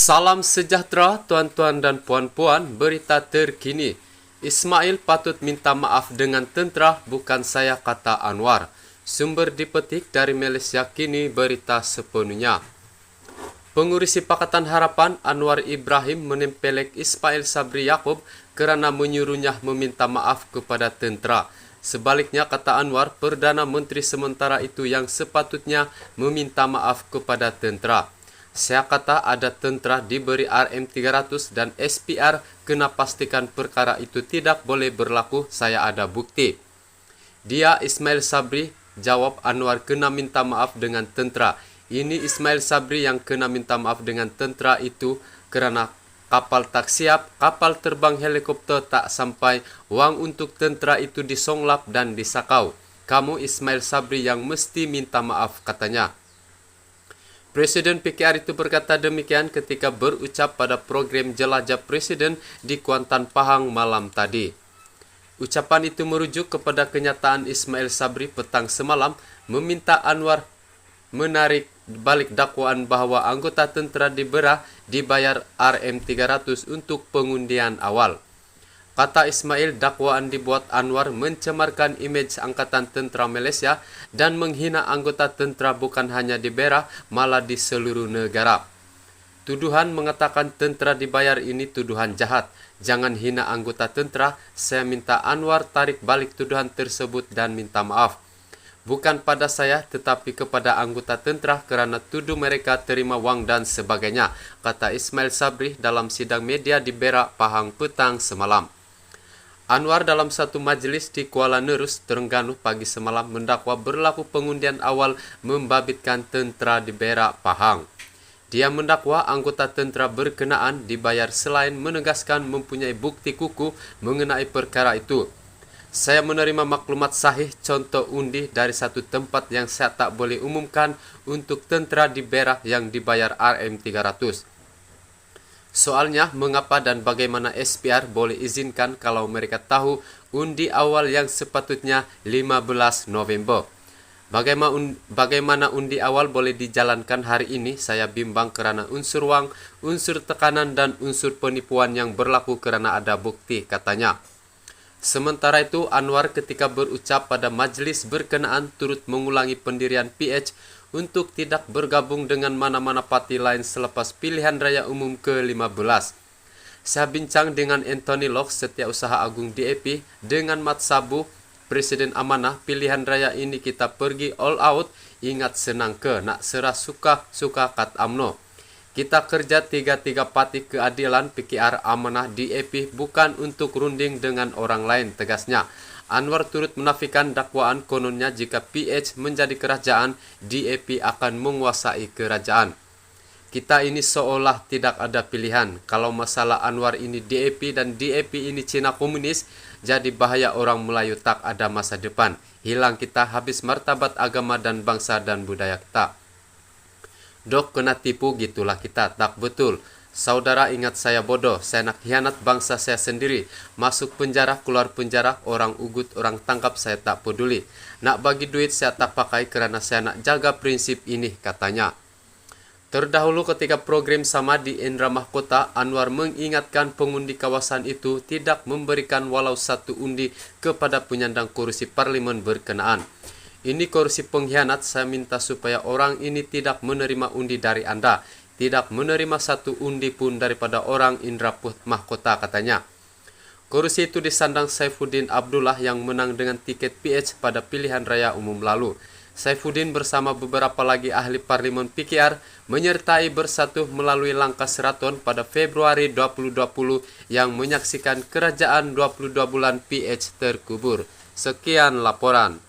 Salam sejahtera tuan-tuan dan puan-puan, berita terkini. Ismail patut minta maaf dengan tentera, bukan saya, kata Anwar. Sumber dipetik dari Malaysia Kini, berita sepenuhnya. Pengurusi Pakatan Harapan Anwar Ibrahim menempelek Ismail Sabri Yaakob kerana menyuruhnya meminta maaf kepada tentera. Sebaliknya, kata Anwar, Perdana Menteri sementara itu yang sepatutnya meminta maaf kepada tentera. Saya kata ada tentera diberi RM300 dan SPR, kena pastikan perkara itu tidak boleh berlaku, saya ada bukti. Dia Ismail Sabri, jawab Anwar, kena minta maaf dengan tentera. Ini Ismail Sabri yang kena minta maaf dengan tentera itu kerana kapal tak siap, kapal terbang helikopter tak sampai, wang untuk tentera itu disonglap dan disakau. Kamu Ismail Sabri yang mesti minta maaf, katanya. Presiden PKR itu berkata demikian ketika berucap pada program Jelajah Presiden di Kuantan, Pahang malam tadi. Ucapan itu merujuk kepada kenyataan Ismail Sabri petang semalam meminta Anwar menarik balik dakwaan bahawa anggota tentera dibayar RM300 untuk pengundian awal. Kata Ismail, dakwaan dibuat Anwar mencemarkan imej Angkatan Tentera Malaysia dan menghina anggota tentera bukan hanya di Beras, malah di seluruh negara. Tuduhan mengatakan tentera dibayar ini tuduhan jahat. Jangan hina anggota tentera. Saya minta Anwar tarik balik tuduhan tersebut dan minta maaf. Bukan pada saya tetapi kepada anggota tentera kerana tuduh mereka terima wang dan sebagainya, kata Ismail Sabri dalam sidang media di Beras, Pahang petang semalam. Anwar dalam satu majlis di Kuala Nerus, Terengganu pagi semalam mendakwa berlaku pengundian awal membabitkan tentera di Beras, Pahang. Dia mendakwa anggota tentera berkenaan dibayar selain menegaskan mempunyai bukti kukuh mengenai perkara itu. Saya menerima maklumat sahih contoh undi dari satu tempat yang saya tak boleh umumkan untuk tentera di Beras yang dibayar RM300. Soalnya, mengapa dan bagaimana SPR boleh izinkan kalau mereka tahu undi awal yang sepatutnya 15 November? Bagaimana undi awal boleh dijalankan hari ini? Saya bimbang kerana unsur wang, unsur tekanan dan unsur penipuan yang berlaku kerana ada bukti, katanya. Sementara itu, Anwar ketika berucap pada majlis berkenaan turut mengulangi pendirian PH untuk tidak bergabung dengan mana-mana parti lain selepas pilihan raya umum ke-15. Saya bincang dengan Anthony Locke, Setiausaha Agung DAP, dengan Mat Sabu, Presiden Amanah, pilihan raya ini kita pergi all out, ingat senang ke, nak serah suka-suka kat UMNO. Kita kerja tiga-tiga parti keadilan PKR Amanah DAP bukan untuk runding dengan orang lain, tegasnya. Anwar turut menafikan dakwaan kononnya jika PH menjadi kerajaan, DAP akan menguasai kerajaan. Kita ini seolah tidak ada pilihan. Kalau masalah Anwar ini DAP dan DAP ini Cina komunis, jadi bahaya orang Melayu tak ada masa depan. Hilang kita, habis martabat agama dan bangsa dan budaya kita. Dok, kena tipu gitulah kita, tak betul. Saudara ingat saya bodoh, saya nak hianat bangsa saya sendiri. Masuk penjara, keluar penjara, orang ugut, orang tangkap, saya tak peduli. Nak bagi duit saya tak pakai kerana saya nak jaga prinsip ini, katanya. Terdahulu ketika program sama di Indra Mahkota, Anwar mengingatkan pengundi kawasan itu tidak memberikan walau satu undi kepada penyandang kursi parlimen berkenaan. Ini kursi pengkhianat, saya minta supaya orang ini tidak menerima undi dari Anda. Tidak menerima satu undi pun daripada orang Indra Mahkota, katanya. Kursi itu disandang Saifuddin Abdullah yang menang dengan tiket PH pada pilihan raya umum lalu. Saifuddin bersama beberapa lagi ahli parlimen PKR menyertai bersatu melalui langkah seraton pada Februari 2020 yang menyaksikan kerajaan 22 bulan PH terkubur. Sekian laporan.